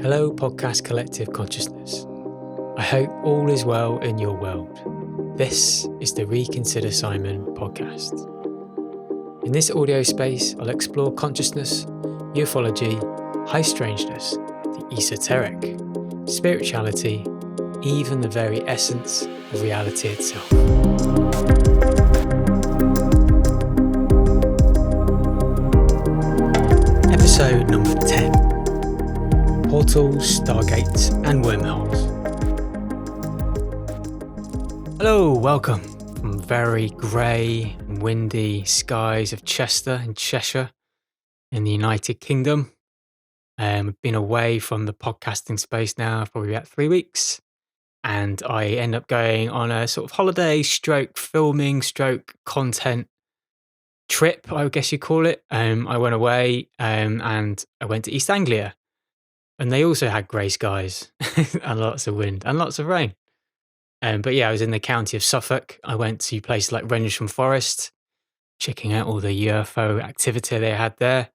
Hello, Podcast Collective Consciousness. I hope all is well in your world. This is the Reconsider Simon podcast. In this audio space, I'll explore consciousness, ufology, high strangeness, the esoteric, spirituality, even the very essence of reality itself. Episode number 10. Portals, stargates, and wormholes. Hello, welcome from very grey and windy skies of Chester in Cheshire in the United Kingdom. I've been away from the podcasting space now for probably about 3 weeks, and I end up going on a sort of holiday stroke filming stroke content trip, I guess you call it. I went away and I went to East Anglia. And they also had grey skies and lots of wind and lots of rain. But yeah, I was in the county of Suffolk. I went to places like Rendlesham Forest, checking out all the UFO activity they had there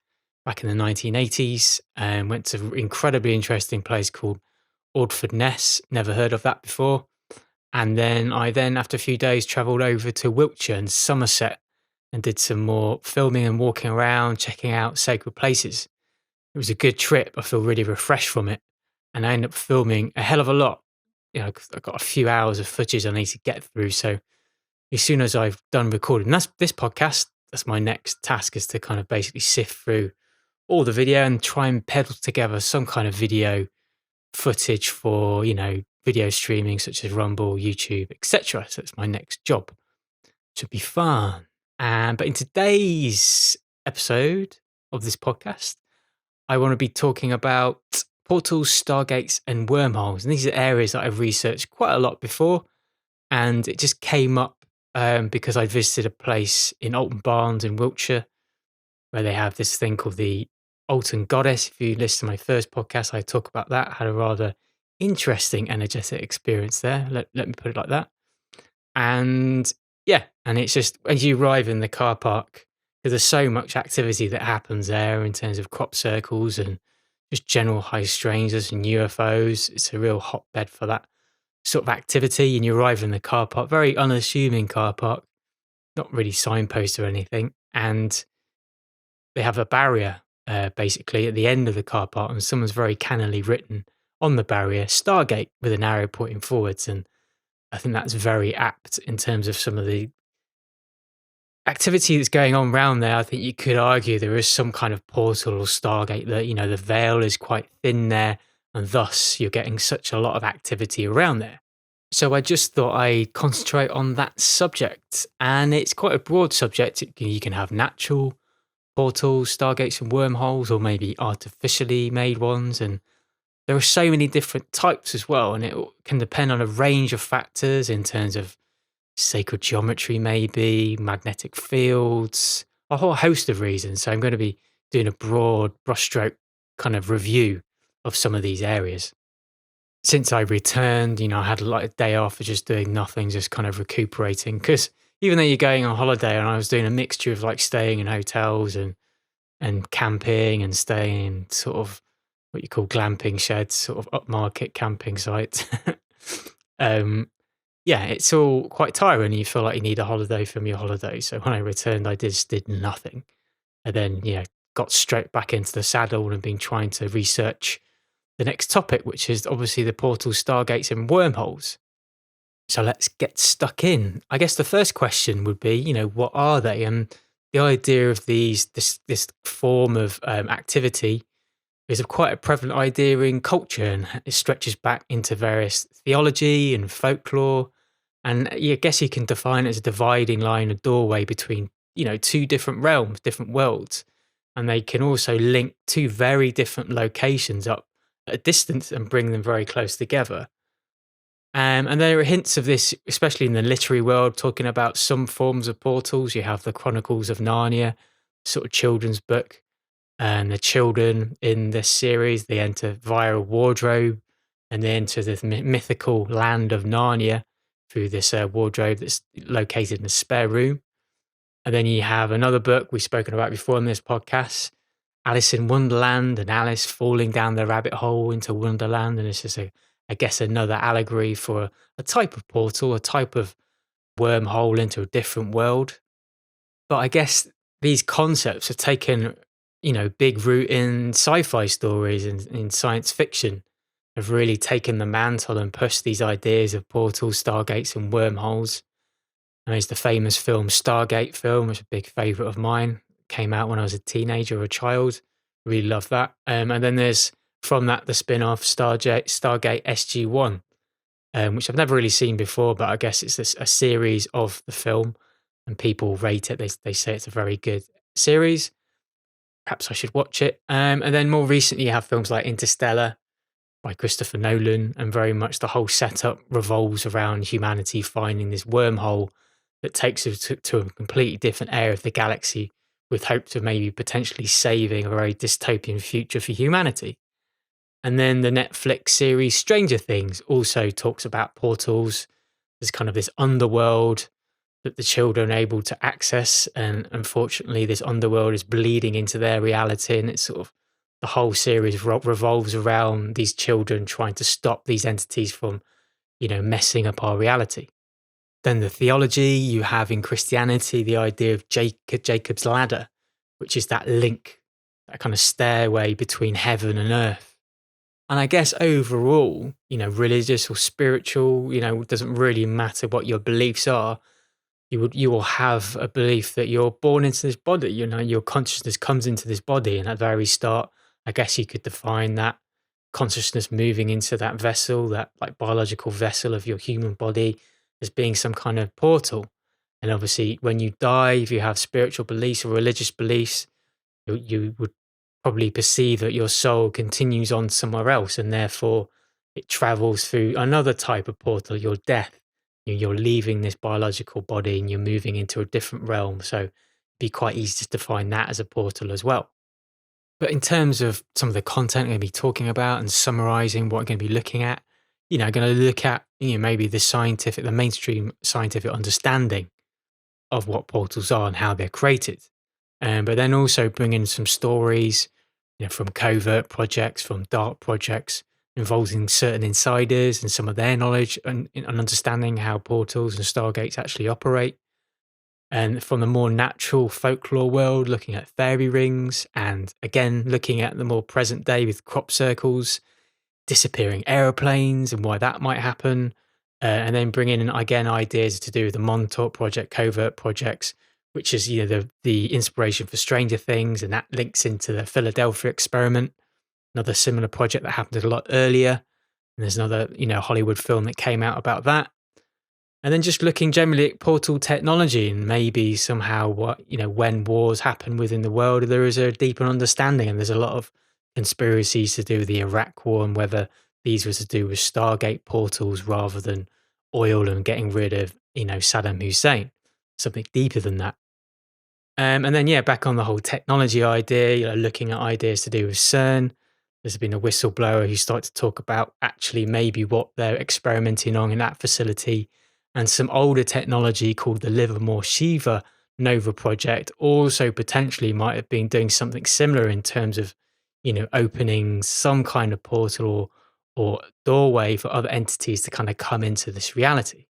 back in the 1980s. And went to an incredibly interesting place called Aldford Ness. Never heard of that before. And then after a few days, travelled over to Wiltshire and Somerset and did some more filming and walking around, checking out sacred places. It was a good trip. I feel really refreshed from it. And I ended up filming a hell of a lot. You know, 'cause I've got a few hours of footage I need to get through. So as soon as I've done recording, that's this podcast, that's my next task, is to kind of basically sift through all the video and try and peddle together some kind of video footage for, video streaming such as Rumble, YouTube, etc. So it's my next job. Should be fun. But in today's episode of this podcast, I want to be talking about portals, stargates, and wormholes. And these are areas that I've researched quite a lot before. And it just came up because I visited a place in Alton Barnes in Wiltshire where they have this thing called the Alton Goddess. If you listen to my first podcast, I talk about that. I had a rather interesting energetic experience there. Let me put it like that. And yeah, and it's just as you arrive in the car park, there's so much activity that happens there in terms of crop circles and just general high strangeness and UFOs. It's a real hotbed for that sort of activity. And you arrive in the car park, very unassuming car park, not really signposted or anything. And they have a barrier basically at the end of the car park, and someone's very cannily written on the barrier, Stargate, with an arrow pointing forwards. And I think that's very apt in terms of some of the activity that's going on around there. I think you could argue there is some kind of portal or stargate that, the veil is quite thin there, and thus you're getting such a lot of activity around there. So I just thought I'd concentrate on that subject, and it's quite a broad subject. You can have natural portals, stargates, and wormholes, or maybe artificially made ones, and there are so many different types as well, and it can depend on a range of factors in terms of sacred geometry, maybe magnetic fields, a whole host of reasons. So I'm going to be doing a broad brushstroke kind of review of some of these areas. Since I returned, I had like a day off of just doing nothing, just kind of recuperating, because even though you're going on holiday, and I was doing a mixture of like staying in hotels and camping and staying in sort of what you call glamping sheds, sort of upmarket camping sites. Yeah, it's all quite tiring. You feel like you need a holiday from your holiday. So when I returned, I just did nothing. And then, got straight back into the saddle and been trying to research the next topic, which is obviously the portals, stargates, and wormholes. So let's get stuck in. I guess the first question would be, what are they? And the idea of this form of activity is quite a prevalent idea in culture, and it stretches back into various theology and folklore. And I guess you can define it as a dividing line, a doorway between, two different realms, different worlds. And they can also link two very different locations up at a distance and bring them very close together. And there are hints of this, especially in the literary world, talking about some forms of portals. You have the Chronicles of Narnia, sort of children's book. And the children in this series, they enter via a wardrobe and they enter the mythical land of Narnia through this wardrobe that's located in a spare room. And then you have another book we've spoken about before in this podcast, Alice in Wonderland and Alice falling down the rabbit hole into Wonderland. And it's just, I guess, another allegory for a type of portal, a type of wormhole into a different world. But I guess these concepts have taken, big root in sci-fi stories and in science fiction, have really taken the mantle and pushed these ideas of portals, stargates, and wormholes. And there's the famous film Stargate film, which is a big favourite of mine. Came out when I was a teenager or a child. Really love that. And then there's from that the spin-off Stargate SG-1, which I've never really seen before, but I guess it's a series of the film, and people rate it. They say it's a very good series. Perhaps I should watch it. And then more recently, you have films like Interstellar by Christopher Nolan, and very much the whole setup revolves around humanity finding this wormhole that takes us to a completely different area of the galaxy, with hopes of maybe potentially saving a very dystopian future for humanity. And then the Netflix series Stranger Things also talks about portals. There's kind of this underworld that the children are able to access, and unfortunately this underworld is bleeding into their reality, and it's sort of the whole series revolves around these children trying to stop these entities from, messing up our reality. Then the theology you have in Christianity, the idea of Jacob's ladder, which is that link, that kind of stairway between heaven and earth. And I guess overall, religious or spiritual, it doesn't really matter what your beliefs are. You will have a belief that you're born into this body. Your consciousness comes into this body, and at the very start, I guess you could define that consciousness moving into that vessel, that like biological vessel of your human body, as being some kind of portal. And obviously, when you die, if you have spiritual beliefs or religious beliefs, you would probably perceive that your soul continues on somewhere else, and therefore it travels through another type of portal, your death. You're leaving this biological body and you're moving into a different realm. So it'd be quite easy to define that as a portal as well. But in terms of some of the content I'm going to be talking about and summarizing what I'm going to be looking at, I'm going to look at, maybe the mainstream scientific understanding of what portals are and how they're created. But then also bring in some stories, from covert projects, from dark projects, involving certain insiders and some of their knowledge and understanding how portals and stargates actually operate. And from the more natural folklore world, looking at fairy rings, and again, looking at the more present day with crop circles, disappearing aeroplanes and why that might happen. And then bring in, again, ideas to do with the Montauk project, covert projects, which is, the inspiration for Stranger Things, and that links into the Philadelphia experiment, another similar project that happened a lot earlier. And there's another, Hollywood film that came out about that. And then just looking generally at portal technology, and maybe somehow what, when wars happen within the world, there is a deeper understanding. And there's a lot of conspiracies to do with the Iraq war, and whether these were to do with Stargate portals rather than oil and getting rid of, Saddam Hussein, something deeper than that. And then, back on the whole technology idea, looking at ideas to do with CERN. There's been a whistleblower who started to talk about actually maybe what they're experimenting on in that facility, and some older technology called the Livermore Shiva Nova project also potentially might have been doing something similar in terms of, opening some kind of portal or doorway for other entities to kind of come into this reality.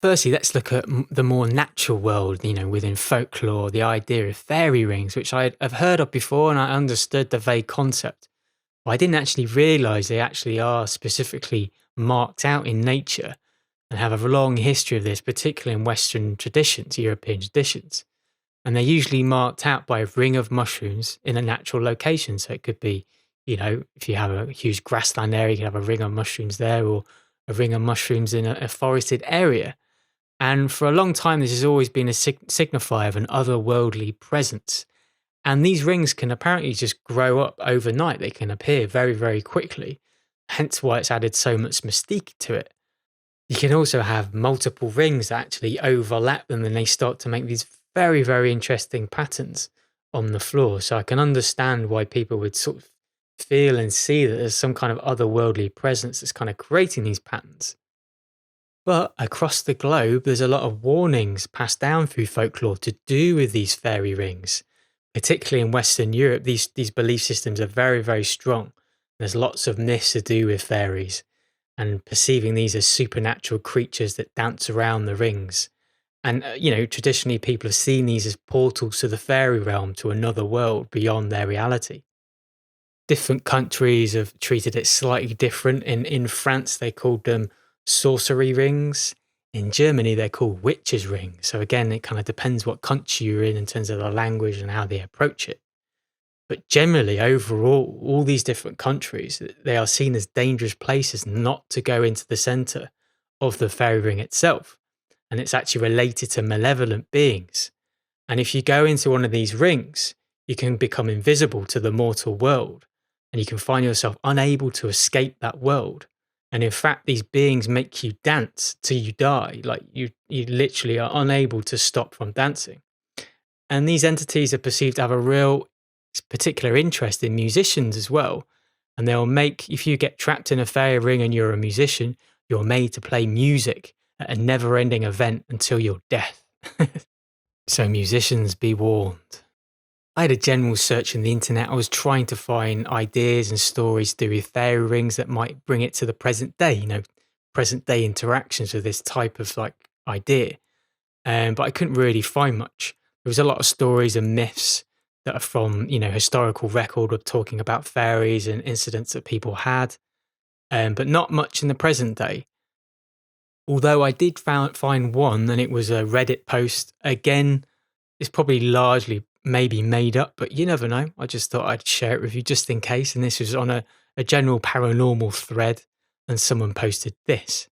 Firstly, let's look at the more natural world, within folklore, the idea of fairy rings, which I've heard of before, and I understood the vague concept. But I didn't actually realize they actually are specifically marked out in nature and have a long history of this, particularly in Western traditions, European traditions. And they're usually marked out by a ring of mushrooms in a natural location. So it could be, if you have a huge grassland area, you can have a ring of mushrooms there, or a ring of mushrooms in a forested area. And for a long time, this has always been a signifier of an otherworldly presence. And these rings can apparently just grow up overnight. They can appear very, very quickly, hence why it's added so much mystique to it. You can also have multiple rings that actually overlap, and then they start to make these very, very interesting patterns on the floor. So I can understand why people would sort of feel and see that there's some kind of otherworldly presence that's kind of creating these patterns. But across the globe, there's a lot of warnings passed down through folklore to do with these fairy rings, Particularly in Western Europe, these belief systems are very, very strong. There's lots of myths to do with fairies and perceiving these as supernatural creatures that dance around the rings. And, traditionally people have seen these as portals to the fairy realm, to another world beyond their reality. Different countries have treated it slightly different. In France, they called them sorcery rings. In Germany, they're called witches' rings. So again, it kind of depends what country you're in terms of the language and how they approach it. But generally, overall, all these different countries, they are seen as dangerous places not to go into the center of the fairy ring itself. And it's actually related to malevolent beings. And if you go into one of these rings, you can become invisible to the mortal world and you can find yourself unable to escape that world. And in fact, these beings make you dance till you die. Like you literally are unable to stop from dancing. And these entities are perceived to have a real particular interest in musicians as well. And they'll make, if you get trapped in a fairy ring and you're a musician, you're made to play music at a never ending event until your death. So, musicians, be warned. I had a general search on the internet. I was trying to find ideas and stories to do with fairy rings that might bring it to the present day, present day interactions with this type of idea. But I couldn't really find much. There was a lot of stories and myths that are from, historical record of talking about fairies and incidents that people had, but not much in the present day. Although I did find one, and it was a Reddit post. Again, it's probably largely maybe made up, but you never know. I just thought I'd share it with you just in case. And this was on a general paranormal thread, and someone posted this.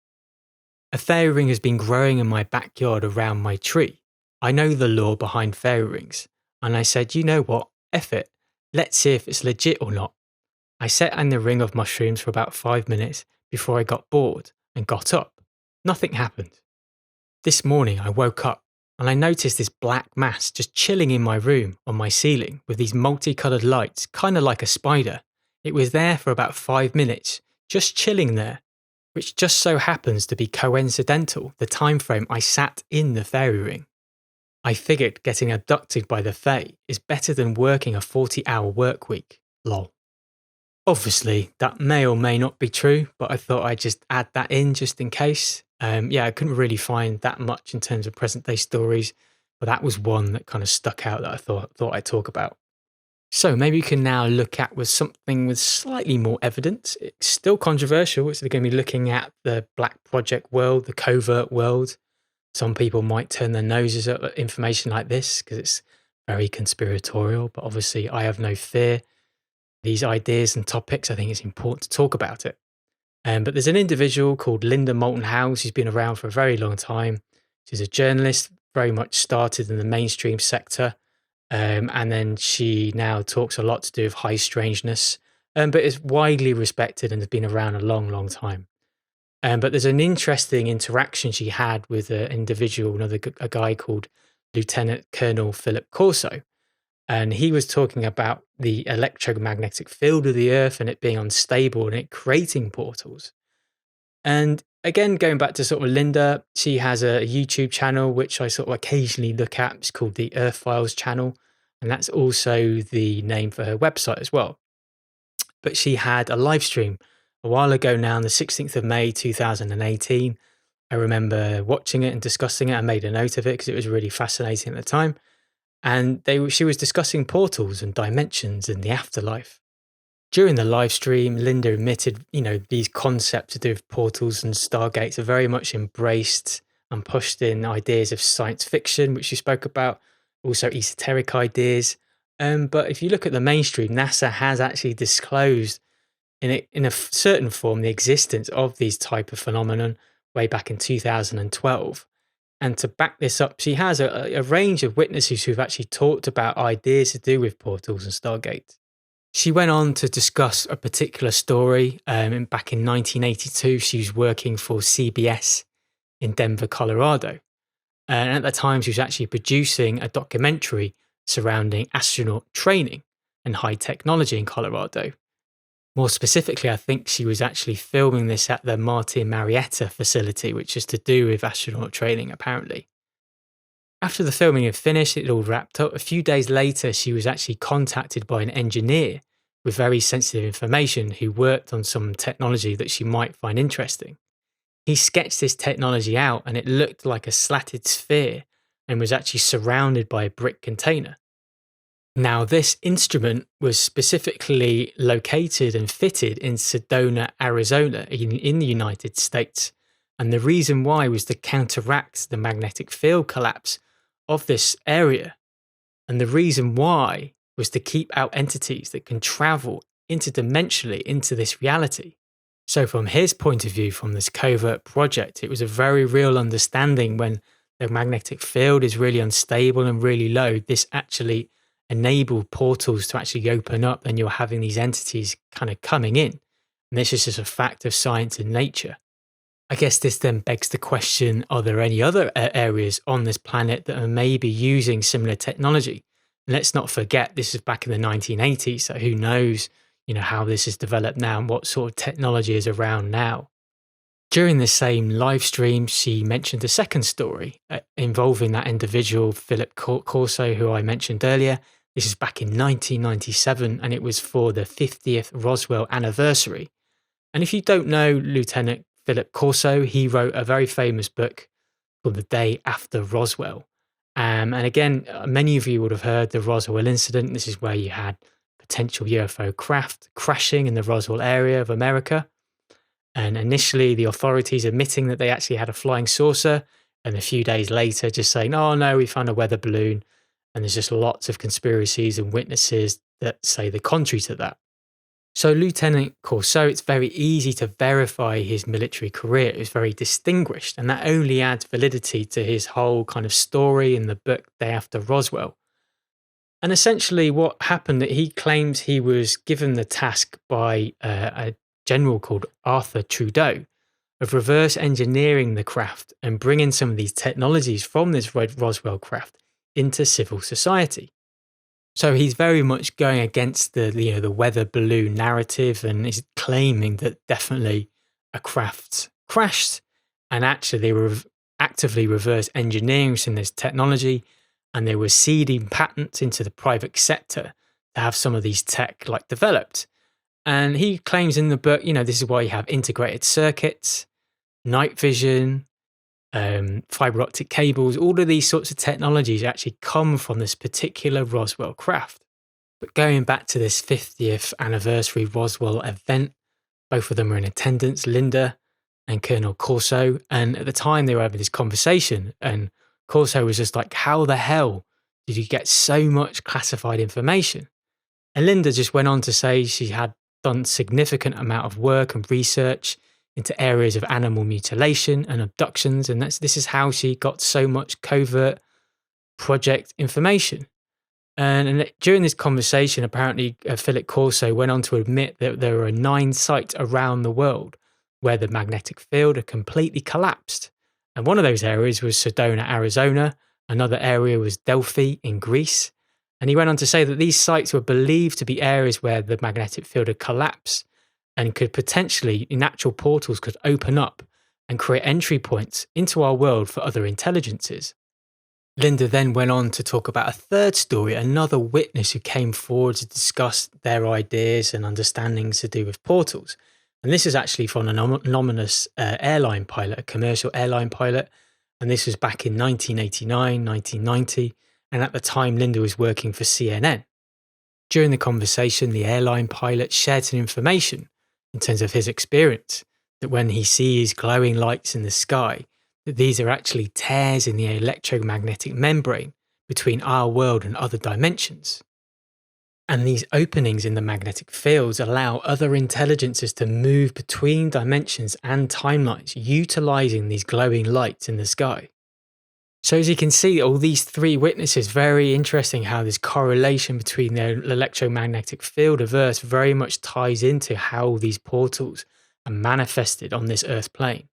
A fairy ring has been growing in my backyard around my tree. I know the lore behind fairy rings. And I said, you know what? F it. Let's see if it's legit or not. I sat in the ring of mushrooms for about 5 minutes before I got bored and got up. Nothing happened. This morning I woke up and I noticed this black mass just chilling in my room on my ceiling with these multicolored lights, kind of like a spider. It was there for about 5 minutes, just chilling there, which just so happens to be coincidental the time frame I sat in the fairy ring. I figured getting abducted by the Fae is better than working a 40-hour work week. Lol. Obviously, that may or may not be true, but I thought I'd just add that in just in case. I couldn't really find that much in terms of present day stories, but that was one that kind of stuck out that I thought I'd talk about. So maybe you can now look at with something with slightly more evidence. It's still controversial. It's going to be looking at the Black Project world, the covert world. Some people might turn their noses at information like this because it's very conspiratorial, but obviously I have no fear. These ideas and topics, I think it's important to talk about it. But there's an individual called Linda Moulton House who's been around for a very long time. She's a journalist, very much started in the mainstream sector. And then she now talks a lot to do with high strangeness, but is widely respected and has been around a long, long time. But there's an interesting interaction she had with an individual, a guy called Lieutenant Colonel Philip Corso. And he was talking about the electromagnetic field of the Earth and it being unstable and it creating portals. And again, going back to sort of Linda, she has a YouTube channel, which I sort of occasionally look at. It's called the Earth Files channel. And that's also the name for her website as well. But she had a live stream a while ago now on the 16th of May, 2018. I remember watching it and discussing it. I made a note of it because it was really fascinating at the time. And she was discussing portals and dimensions in the afterlife. During the live stream, Linda admitted, these concepts to do with portals and stargates are very much embraced and pushed in ideas of science fiction, which she spoke about, also esoteric ideas. But if you look at the mainstream, NASA has actually disclosed in a certain form the existence of these type of phenomenon way back in 2012. And to back this up, she has a range of witnesses who've actually talked about ideas to do with portals and stargates. She went on to discuss a particular story. Back in 1982, she was working for CBS in Denver, Colorado. And at the time, she was actually producing a documentary surrounding astronaut training and high technology in Colorado. More specifically, I think she was actually filming this at the Martin Marietta facility, which is to do with astronaut training, apparently. After the filming had finished, it all wrapped up. A few days later, she was actually contacted by an engineer with very sensitive information who worked on some technology that she might find interesting. He sketched this technology out and it looked like a slatted sphere and was actually surrounded by a brick container. Now, this instrument was specifically located and fitted in Sedona, Arizona, in the United States. And the reason why was to counteract the magnetic field collapse of this area. And the reason why was to keep out entities that can travel interdimensionally into this reality. So, from his point of view, from this covert project, it was a very real understanding when the magnetic field is really unstable and really low. This actually enabled portals to actually open up, and you're having these entities kind of coming in. And this is just a fact of science and nature. I guess this then begs the question, are there any other areas on this planet that are maybe using similar technology? And let's not forget, this is back in the 1980s, so who knows, how this has developed now and what sort of technology is around now. During the same live stream, she mentioned a second story involving that individual, Philip Corso, who I mentioned earlier. This is back in 1997, and it was for the 50th Roswell anniversary. And if you don't know Lieutenant Philip Corso, he wrote a very famous book called The Day After Roswell. And again, many of you would have heard the Roswell incident. This is where you had potential UFO craft crashing in the Roswell area of America. And initially, the authorities admitting that they actually had a flying saucer, and a few days later just saying, oh no, we found a weather balloon. And there's just lots of conspiracies and witnesses that say the contrary to that. So Lieutenant Corso, it's very easy to verify his military career. It was very distinguished, and that only adds validity to his whole kind of story in the book Day After Roswell. And essentially what happened, that he claims he was given the task by a general called Arthur Trudeau of reverse engineering the craft and bringing some of these technologies from this Roswell craft into civil society. So he's very much going against the weather balloon narrative, and is claiming that definitely a craft crashed, and actually they were actively reverse engineering some of this technology, and they were seeding patents into the private sector to have some of these tech developed. And he claims in the book, this is why you have integrated circuits, night vision, fiber optic cables, all of these sorts of technologies actually come from this particular Roswell craft. But going back to this 50th anniversary Roswell event, both of them were in attendance, Linda and Colonel Corso. And at the time they were having this conversation, and Corso was just like, how the hell did you get so much classified information? And Linda just went on to say she had done significant amount of work and research into areas of animal mutilation and abductions, and this is how she got so much covert project information. And during this conversation, apparently Philip Corso went on to admit that there are 9 sites around the world where the magnetic field had completely collapsed. And one of those areas was Sedona, Arizona. Another area was Delphi in Greece. And he went on to say that these sites were believed to be areas where the magnetic field had collapsed, and could potentially, natural portals could open up and create entry points into our world for other intelligences. Linda then went on to talk about a third story, another witness who came forward to discuss their ideas and understandings to do with portals. And this is actually from an anonymous airline pilot, a commercial airline pilot. And this was back in 1989, 1990. And at the time, Linda was working for CNN. During the conversation, the airline pilot shared some information in terms of his experience, that when he sees glowing lights in the sky, that these are actually tears in the electromagnetic membrane between our world and other dimensions. And these openings in the magnetic fields allow other intelligences to move between dimensions and timelines, utilizing these glowing lights in the sky. So as you can see, all these 3 witnesses, very interesting how this correlation between their electromagnetic field of Earth very much ties into how these portals are manifested on this Earth plane.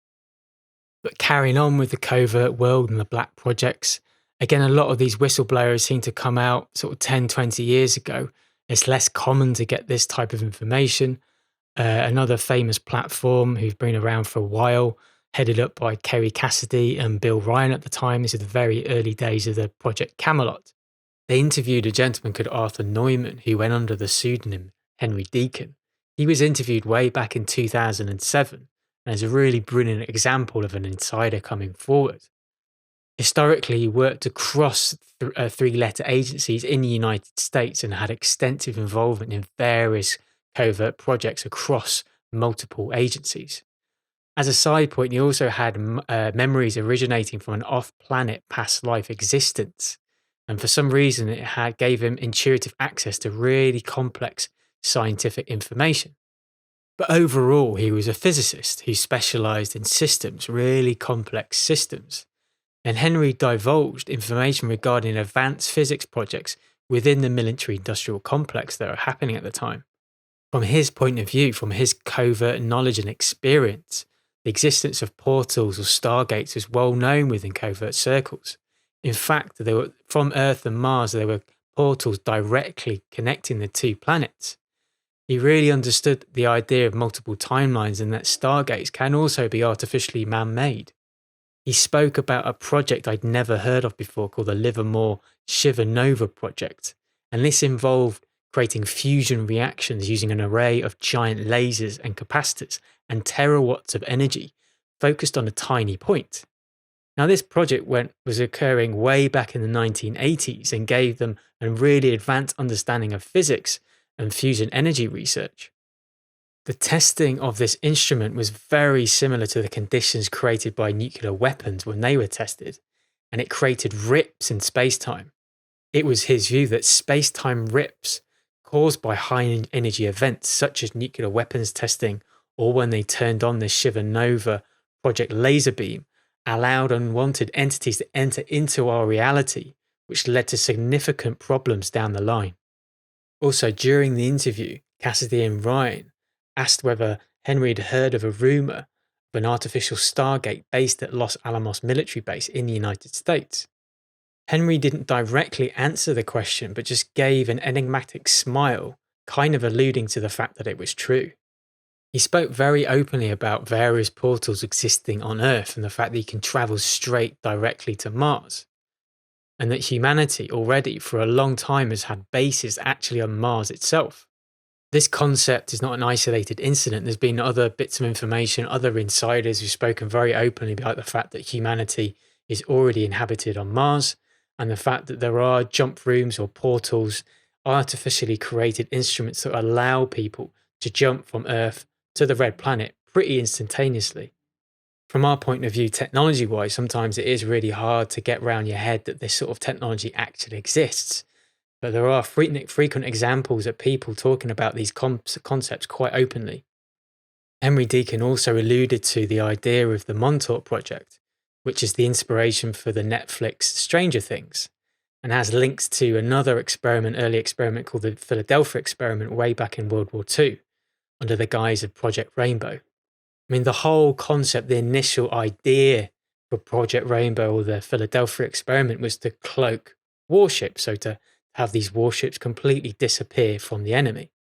But carrying on with the covert world and the black projects, again, a lot of these whistleblowers seem to come out sort of 10, 20 years ago. It's less common to get this type of information. Another famous platform who's been around for a while headed up by Kerry Cassidy and Bill Ryan at the time. This is the very early days of the Project Camelot. They interviewed a gentleman called Arthur Neumann, who went under the pseudonym Henry Deacon. He was interviewed way back in 2007 and is a really brilliant example of an insider coming forward. Historically, he worked across three-letter agencies in the United States and had extensive involvement in various covert projects across multiple agencies. As a side point, he also had memories originating from an off-planet past life existence. And for some reason, it gave him intuitive access to really complex scientific information. But overall, he was a physicist who specialized in systems, really complex systems. And Henry divulged information regarding advanced physics projects within the military-industrial complex that were happening at the time. From his point of view, from his covert knowledge and experience, the existence of portals or stargates was well known within covert circles. In fact, there were, from Earth and Mars, there were portals directly connecting the two planets. He really understood the idea of multiple timelines and that stargates can also be artificially man-made. He spoke about a project I'd never heard of before called the Livermore Shiver Nova project, and this involved creating fusion reactions using an array of giant lasers and capacitors and terawatts of energy focused on a tiny point. Now, this project was occurring way back in the 1980s and gave them a really advanced understanding of physics and fusion energy research. The testing of this instrument was very similar to the conditions created by nuclear weapons when they were tested, and it created rips in space-time. It was his view that space-time rips caused by high-energy events such as nuclear weapons testing or when they turned on the Shiver Nova project laser beam allowed unwanted entities to enter into our reality, which led to significant problems down the line. Also, during the interview, Cassidy and Ryan asked whether Henry had heard of a rumor of an artificial stargate based at Los Alamos military base in the United States. Henry didn't directly answer the question, but just gave an enigmatic smile, kind of alluding to the fact that it was true. He spoke very openly about various portals existing on Earth and the fact that he can travel straight directly to Mars, and that humanity already for a long time has had bases actually on Mars itself. This concept is not an isolated incident. There's been other bits of information, other insiders who've spoken very openly about the fact that humanity is already inhabited on Mars, and the fact that there are jump rooms or portals, artificially created instruments that allow people to jump from Earth to the red planet pretty instantaneously. From our point of view, technology-wise, sometimes it is really hard to get around your head that this sort of technology actually exists. But there are frequent examples of people talking about these concepts quite openly. Henry Deacon also alluded to the idea of the Montauk Project, which is the inspiration for the Netflix Stranger Things, and has links to another early experiment called the Philadelphia experiment way back in World War II, under the guise of Project Rainbow. I mean, the whole concept, the initial idea for Project Rainbow or the Philadelphia experiment was to cloak warships, so to have these warships completely disappear from the enemy.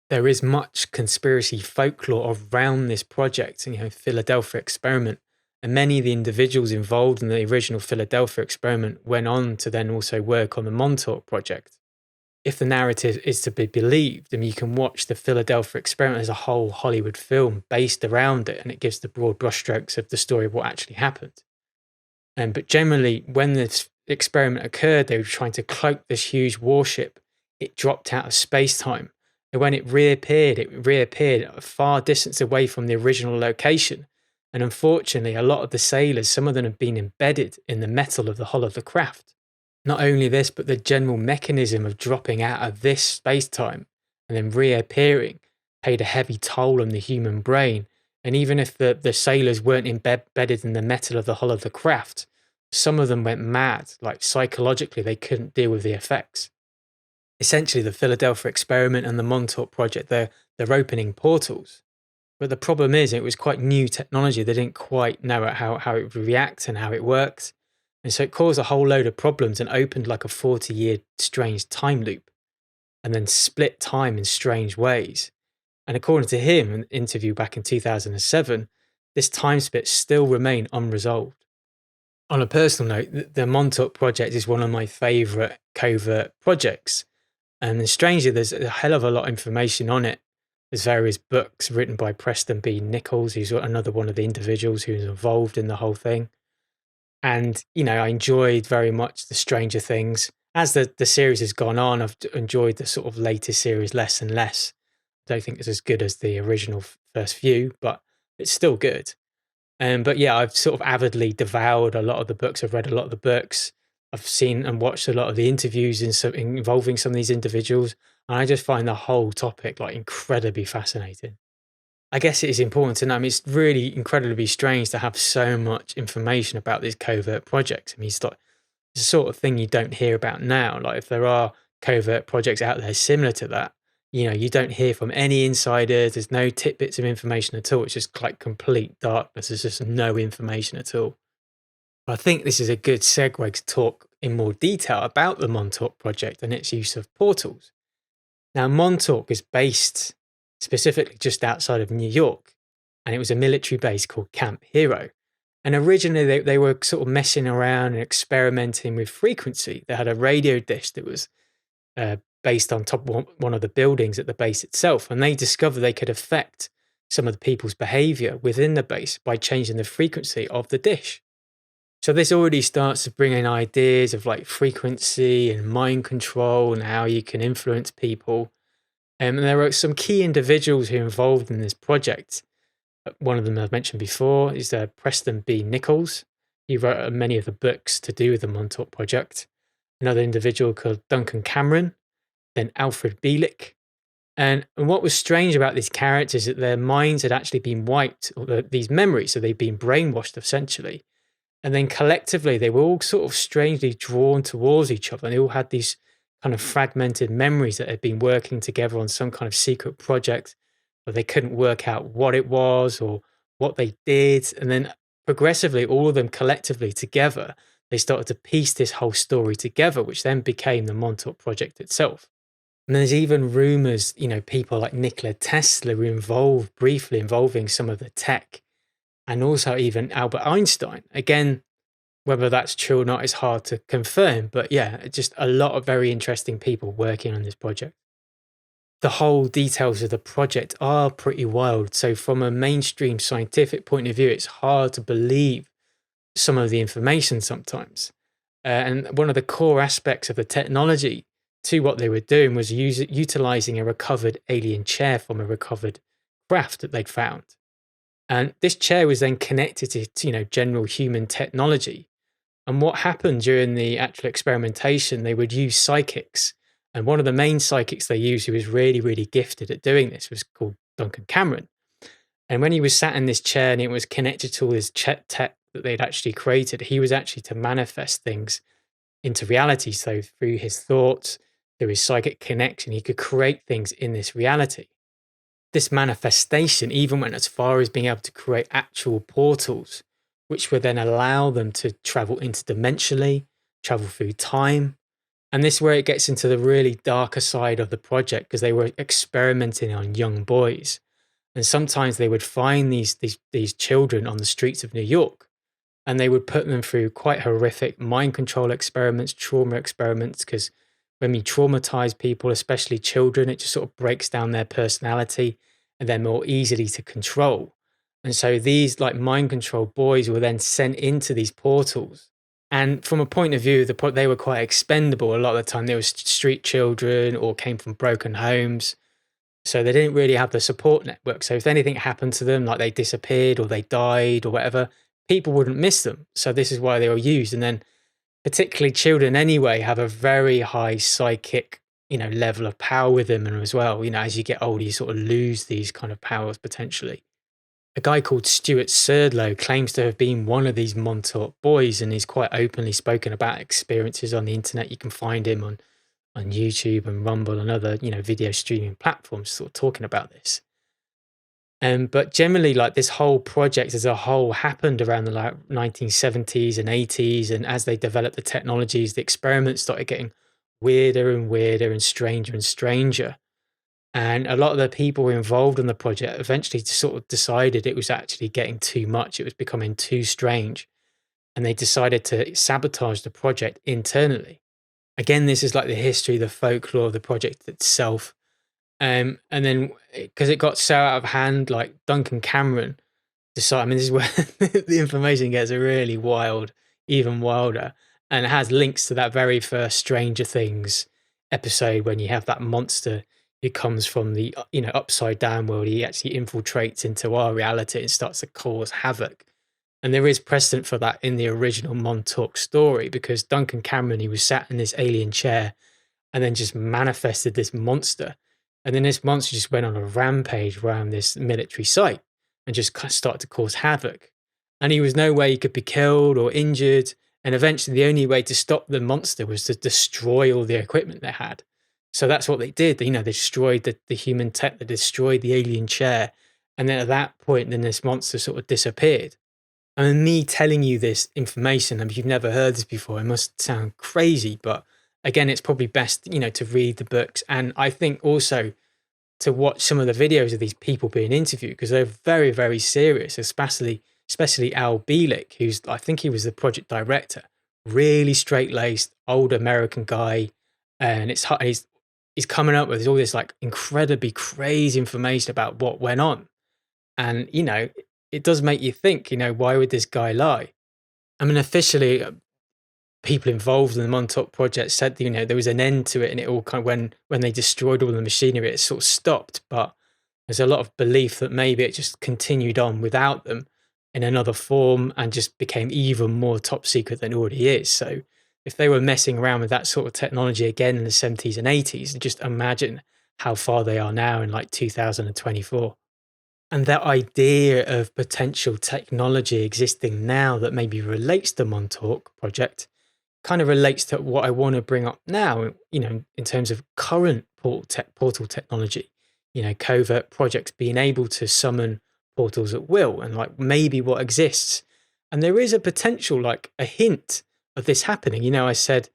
There is much conspiracy folklore around this project, Philadelphia experiment, and many of the individuals involved in the original Philadelphia experiment went on to then also work on the Montauk Project. If the narrative is to be believed, then you can watch the Philadelphia experiment as a whole Hollywood film based around it, and it gives the broad brushstrokes of the story of what actually happened. But generally, when this experiment occurred, they were trying to cloak this huge warship. It dropped out of space-time, and when it reappeared at a far distance away from the original location. And unfortunately, a lot of the sailors, some of them have been embedded in the metal of the hull of the craft. Not only this, but the general mechanism of dropping out of this space-time and then reappearing paid a heavy toll on the human brain. And even if the sailors weren't embedded in the metal of the hull of the craft, some of them went mad, like psychologically they couldn't deal with the effects. Essentially, the Philadelphia experiment and the Montauk Project, they're opening portals. But the problem is it was quite new technology. They didn't quite know how it would react and how it worked. And so it caused a whole load of problems and opened like a 40-year strange time loop and then split time in strange ways. And according to him, in an interview back in 2007, this time split still remain unresolved. On a personal note, the Montauk project is one of my favourite covert projects. And strangely, there's a hell of a lot of information on it. There's various books written by Preston B. Nichols, who's another one of the individuals who's involved in the whole thing. And, I enjoyed very much the Stranger Things. As the series has gone on, I've enjoyed the sort of latest series less and less. I don't think it's as good as the original first few, but it's still good. But yeah, I've sort of avidly devoured a lot of the books. I've read a lot of the books. I've seen and watched a lot of the interviews involving some of these individuals. And I just find the whole topic like incredibly fascinating. I guess it is important to know. I mean, it's really incredibly strange to have so much information about these covert projects. I mean, it's the sort of thing you don't hear about now. Like if there are covert projects out there similar to that, you don't hear from any insiders. There's no tidbits of information at all. It's just like complete darkness. There's just no information at all. I think this is a good segue to talk in more detail about the Montauk project and its use of portals. Now, Montauk is based specifically just outside of New York, and it was a military base called Camp Hero. And originally, they were sort of messing around and experimenting with frequency. They had a radio dish that was based on top of one of the buildings at the base itself, and they discovered they could affect some of the people's behavior within the base by changing the frequency of the dish. So this already starts to bring in ideas of like frequency and mind control and how you can influence people. And there are some key individuals who are involved in this project. One of them I've mentioned before is Preston B. Nichols. He wrote many of the books to do with the Montauk project. Another individual called Duncan Cameron, then Alfred Bielik. And what was strange about these characters is that their minds had actually been wiped, or these memories, so they'd been brainwashed essentially. And then collectively, they were all sort of strangely drawn towards each other. And they all had these kind of fragmented memories that had been working together on some kind of secret project, but they couldn't work out what it was or what they did. And then progressively, all of them collectively together, they started to piece this whole story together, which then became the Montauk project itself. And there's even rumors, people like Nikola Tesla were involved, briefly involving some of the tech, and also even Albert Einstein. Again, whether that's true or not is hard to confirm, but yeah, just a lot of very interesting people working on this project. The whole details of the project are pretty wild. So from a mainstream scientific point of view, it's hard to believe some of the information sometimes. And one of the core aspects of the technology to what they were doing was utilizing a recovered alien chair from a recovered craft that they'd found. And this chair was then connected to, general human technology. And what happened during the actual experimentation, they would use psychics. And one of the main psychics they used, who was really, really gifted at doing this, was called Duncan Cameron. And when he was sat in this chair and it was connected to all this tech that they'd actually created, he was actually to manifest things into reality. So through his thoughts, through his psychic connection, he could create things in this reality. This manifestation even went as far as being able to create actual portals, which would then allow them to travel interdimensionally, travel through time. And this is where it gets into the really darker side of the project, because they were experimenting on young boys. And sometimes they would find these children on the streets of New York, and they would put them through quite horrific mind control experiments, trauma experiments, because when we traumatize people, especially children, it just sort of breaks down their personality and they're more easily to control. And so these like mind control boys were then sent into these portals. And from a point of view, they were quite expendable. A lot of the time they were street children or came from broken homes. So they didn't really have the support network. So if anything happened to them, like they disappeared or they died or whatever, people wouldn't miss them. So this is why they were used. And then particularly children anyway have a very high psychic, level of power with them. And as well, as you get older, you sort of lose these kind of powers potentially. A guy called Stuart Serdlow claims to have been one of these Montauk boys, and he's quite openly spoken about experiences on the internet. You can find him on YouTube and Rumble and other, video streaming platforms sort of talking about this. But generally, like this whole project as a whole happened around the 1970s and 80s. And as they developed the technologies, the experiments started getting weirder and weirder and stranger and stranger. And a lot of the people involved in the project eventually just sort of decided it was actually getting too much. It was becoming too strange. And they decided to sabotage the project internally. Again, this is like the history, the folklore of the project itself. And then because it got so out of hand, like Duncan Cameron decide. I mean, this is where the information gets really wild, even wilder, and it has links to that very first Stranger Things episode when you have that monster who comes from the upside down world. He actually infiltrates into our reality and starts to cause havoc. And there is precedent for that in the original Montauk story because Duncan Cameron, he was sat in this alien chair and then just manifested this monster. And then this monster just went on a rampage around this military site and just started to cause havoc. And he was no way he could be killed or injured. And eventually, the only way to stop the monster was to destroy all the equipment they had. So that's what they did. They destroyed the human tech, they destroyed the alien chair. And then at that point, then this monster sort of disappeared. I mean, me telling you this information, if you've never heard this before, it must sound crazy, but again, it's probably best, to read the books. And I think also to watch some of the videos of these people being interviewed because they're very, very serious, especially Al Bielek, who's, I think he was the project director, really straight-laced, old American guy. And he's coming up with all this like incredibly crazy information about what went on. And, it does make you think, why would this guy lie? I mean, officially, people involved in the Montauk project said, there was an end to it, and it all kind of when they destroyed all the machinery, it sort of stopped. But there's a lot of belief that maybe it just continued on without them in another form and just became even more top secret than it already is. So if they were messing around with that sort of technology again in the 70s and 80s, just imagine how far they are now in like 2024. And that idea of potential technology existing now that maybe relates to Montauk project kind of relates to what I want to bring up now, in terms of current portal technology, covert projects being able to summon portals at will and like maybe what exists. And there is a potential, like a hint of this happening. I said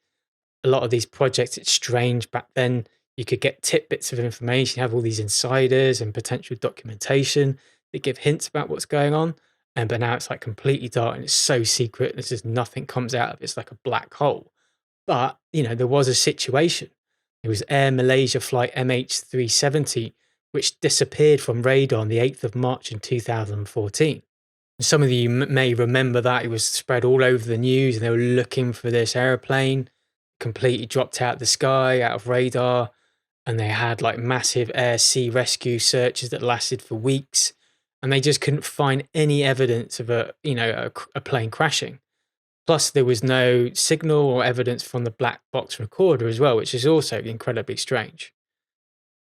a lot of these projects, it's strange. Back then, you could get tidbits of information, have all these insiders and potential documentation that give hints about what's going on. But now it's like completely dark and it's so secret. There's just nothing comes out of it. It's like a black hole. But, there was a situation. It was Air Malaysia flight MH370, which disappeared from radar on the 8th of March in 2014. Some of you may remember that. It was spread all over the news and they were looking for this airplane, completely dropped out of the sky, out of radar. And they had like massive air sea rescue searches that lasted for weeks. And they just couldn't find any evidence of a plane crashing. Plus, there was no signal or evidence from the black box recorder as well, which is also incredibly strange.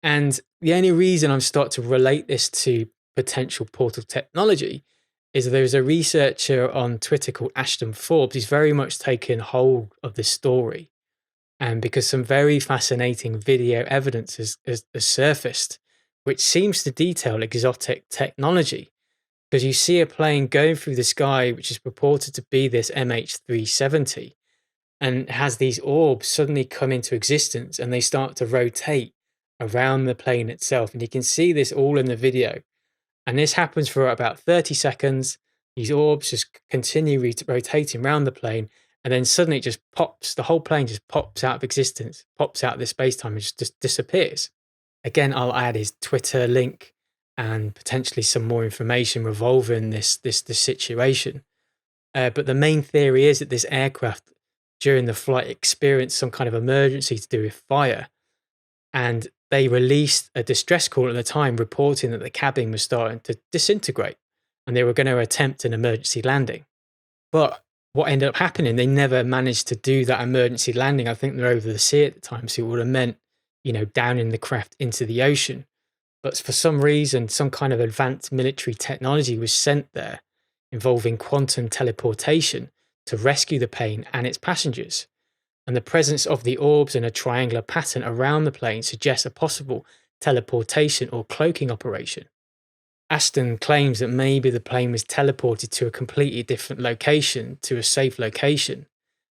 And the only reason I'm starting to relate this to potential portal technology is there's a researcher on Twitter called Ashton Forbes. He's very much taken hold of this story. And because some very fascinating video evidence has surfaced, which seems to detail exotic technology. Because you see a plane going through the sky, which is purported to be this MH370, and has these orbs suddenly come into existence and they start to rotate around the plane itself. And you can see this all in the video. And this happens for about 30 seconds. These orbs just continue rotating around the plane. And then suddenly it just pops, the whole plane just pops out of existence, pops out of this space-time and just disappears. Again, I'll add his Twitter link and potentially some more information revolving this situation. But the main theory is that this aircraft during the flight experienced some kind of emergency to do with fire. And they released a distress call at the time reporting that the cabin was starting to disintegrate and they were going to attempt an emergency landing. But what ended up happening, they never managed to do that emergency landing. I think they're over the sea at the time, so it would have meant, downing the craft into the ocean. But for some reason, some kind of advanced military technology was sent there involving quantum teleportation to rescue the plane and its passengers. And the presence of the orbs in a triangular pattern around the plane suggests a possible teleportation or cloaking operation. Ashton claims that maybe the plane was teleported to a completely different location, to a safe location.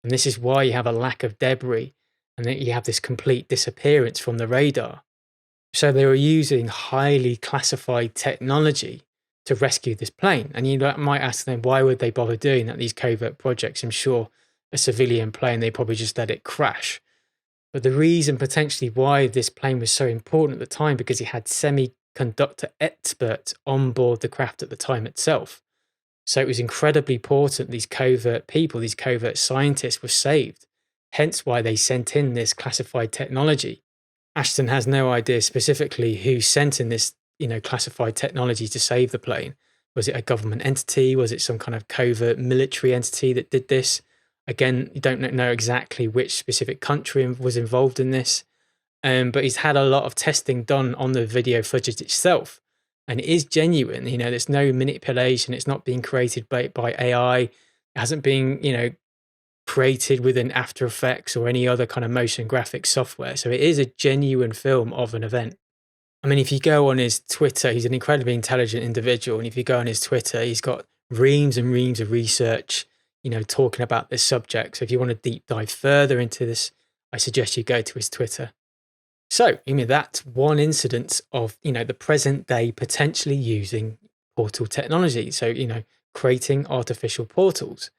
And this is why you have a lack of debris and that you have this complete disappearance from the radar. So they were using highly classified technology to rescue this plane. And you might ask them, why would they bother doing that? These covert projects, I'm sure a civilian plane, they probably just let it crash. But the reason potentially why this plane was so important at the time, because it had semiconductor experts on board the craft at the time itself. So it was incredibly important these covert people, these covert scientists were saved. Hence why they sent in this classified technology. Ashton has no idea specifically who sent in this, classified technology to save the plane. Was it a government entity? Was it some kind of covert military entity that did this? Again, you don't know exactly which specific country was involved in this. But he's had a lot of testing done on the video footage itself. And it is genuine. There's no manipulation. It's not being created by AI. It hasn't been, created within After Effects or any other kind of motion graphics software. So it is a genuine film of an event. I mean, if you go on his Twitter, he's an incredibly intelligent individual. And if you go on his Twitter, he's got reams and reams of research, talking about this subject. So if you want to deep dive further into this, I suggest you go to his Twitter. So, that's one incident of, the present day potentially using portal technology. So, creating artificial portals.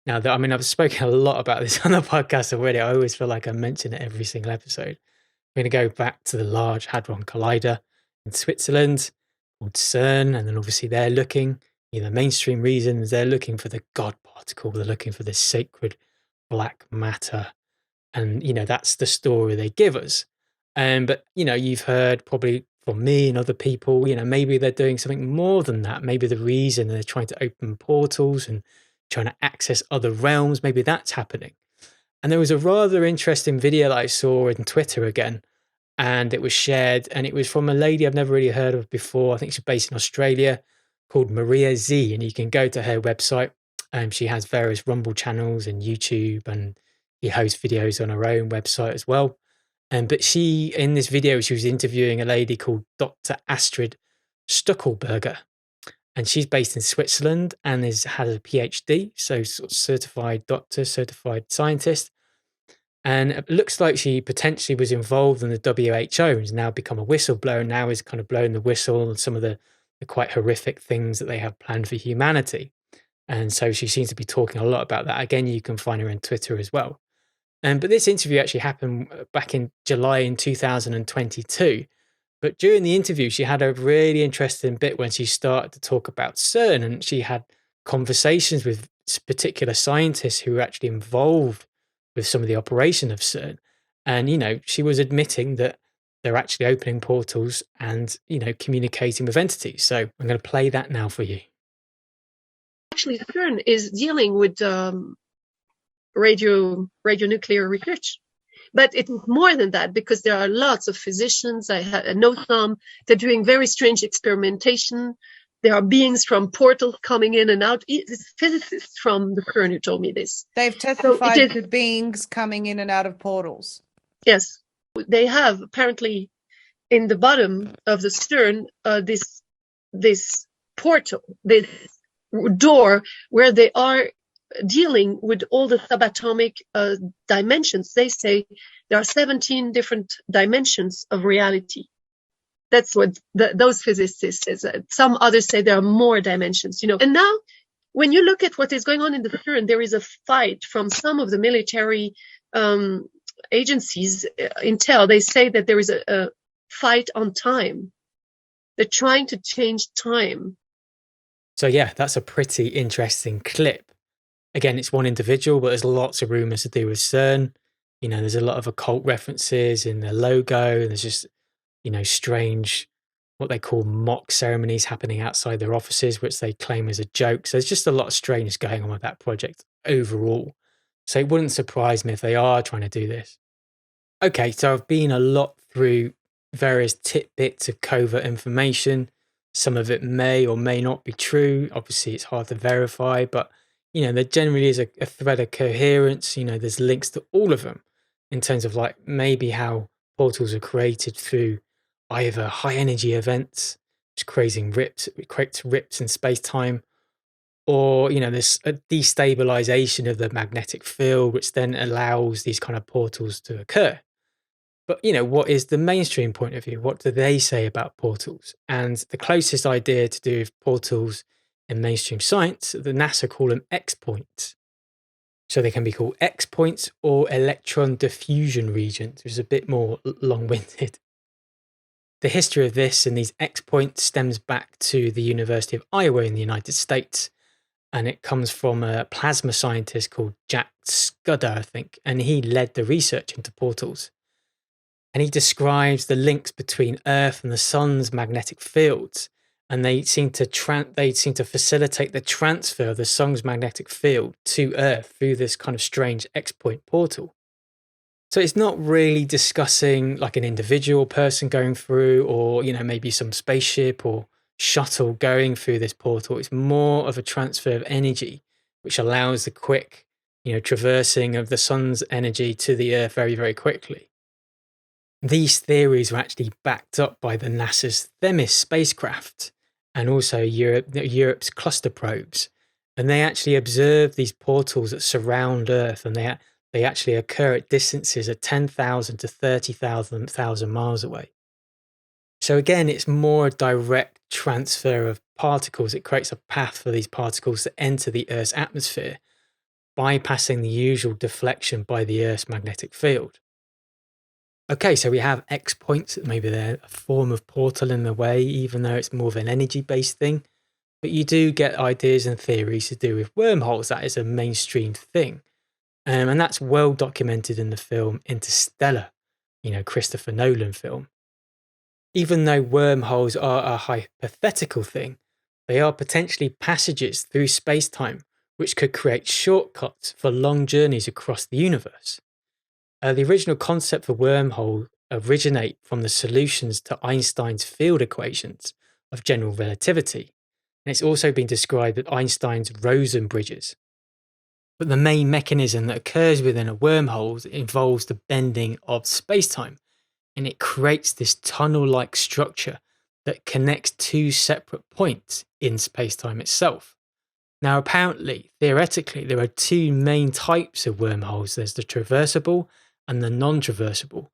Now, I've spoken a lot about this on the podcast already. I always feel like I mention it every single episode. We're going to go back to the Large Hadron Collider in Switzerland called CERN. And then obviously they're looking, mainstream reasons, they're looking for the God particle. They're looking for the sacred black matter. And, that's the story they give us. But, you've heard probably from me and other people, maybe they're doing something more than that. Maybe the reason they're trying to open portals and trying to access other realms, maybe that's happening. And there was a rather interesting video that I saw in Twitter again, and it was shared, and it was from a lady I've never really heard of before. I think she's based in Australia, called Maria Z, and you can go to her website. She has various Rumble channels and YouTube, and she hosts videos on her own website as well. But she, in this video, she was interviewing a lady called Dr. Astrid Stuckelberger. And she's based in Switzerland and has a PhD, so sort of certified doctor, certified scientist. And it looks like she potentially was involved in the WHO and has now become a whistleblower, and now is kind of blowing the whistle on some of the quite horrific things that they have planned for humanity. And so she seems to be talking a lot about that. Again, you can find her on Twitter as well. But this interview actually happened back in July in 2022. But during the interview, she had a really interesting bit when she started to talk about CERN, and she had conversations with particular scientists who were actually involved with some of the operation of CERN. And, she was admitting that they're actually opening portals and, communicating with entities. So I'm going to play that now for you. Actually, CERN is dealing with radionuclear research. But it's more than that, because there are lots of physicians. I know some. They're doing very strange experimentation. There are beings from portals coming in and out. It's physicists from the CERN who told me this. They've testified to beings coming in and out of portals. Yes. They have apparently in the bottom of the CERN this portal, this door where they are dealing with all the subatomic dimensions. They say there are 17 different dimensions of reality. That's what those physicists say. Some others say there are more dimensions, And now, when you look at what is going on in the CERN, there is a fight from some of the military agencies. Intel, they say that there is a fight on time. They're trying to change time. So yeah, that's a pretty interesting clip. Again, it's one individual, but there's lots of rumors to do with CERN. There's a lot of occult references in their logo, and there's just, strange, what they call mock ceremonies happening outside their offices, which they claim is a joke. So there's just a lot of strangeness going on with that project overall. So it wouldn't surprise me if they are trying to do this. Okay, so I've been a lot through various tidbits of covert information. Some of it may or may not be true. Obviously, it's hard to verify, but there generally is a thread of coherence. There's links to all of them in terms of like maybe how portals are created through either high energy events, which creates rips in space time, or there's a destabilization of the magnetic field, which then allows these kind of portals to occur. But, what is the mainstream point of view? What do they say about portals? And the closest idea to do with portals in mainstream science, the NASA call them X points. So they can be called X points or electron diffusion regions, which is a bit more long-winded. The history of this and these X points stems back to the University of Iowa in the United States. And it comes from a plasma scientist called Jack Scudder, I think. And he led the research into portals. And he describes the links between Earth and the sun's magnetic fields. And they seem to facilitate the transfer of the sun's magnetic field to Earth through this kind of strange X-point portal. So it's not really discussing like an individual person going through, or maybe some spaceship or shuttle going through this portal. It's more of a transfer of energy, which allows the quick, traversing of the sun's energy to the Earth very, very quickly. These theories were actually backed up by the NASA's Themis spacecraft and also Europe's cluster probes. And they actually observe these portals that surround Earth, and they actually occur at distances of 10,000 to 30,000 miles away. So again, it's more a direct transfer of particles. It creates a path for these particles to enter the Earth's atmosphere, bypassing the usual deflection by the Earth's magnetic field. Okay, so we have X points. Maybe they're a form of portal in a way, even though it's more of an energy-based thing. But you do get ideas and theories to do with wormholes. That is a mainstream thing. And that's well documented in the film Interstellar, Christopher Nolan film. Even though wormholes are a hypothetical thing, they are potentially passages through space-time which could create shortcuts for long journeys across the universe. The original concept for wormhole originate from the solutions to Einstein's field equations of general relativity, and it's also been described as Einstein's Rosen bridges. But the main mechanism that occurs within a wormhole involves the bending of space-time, and it creates this tunnel-like structure that connects two separate points in space-time itself. Now, apparently, theoretically, there are two main types of wormholes. There's the traversable and the non-traversable.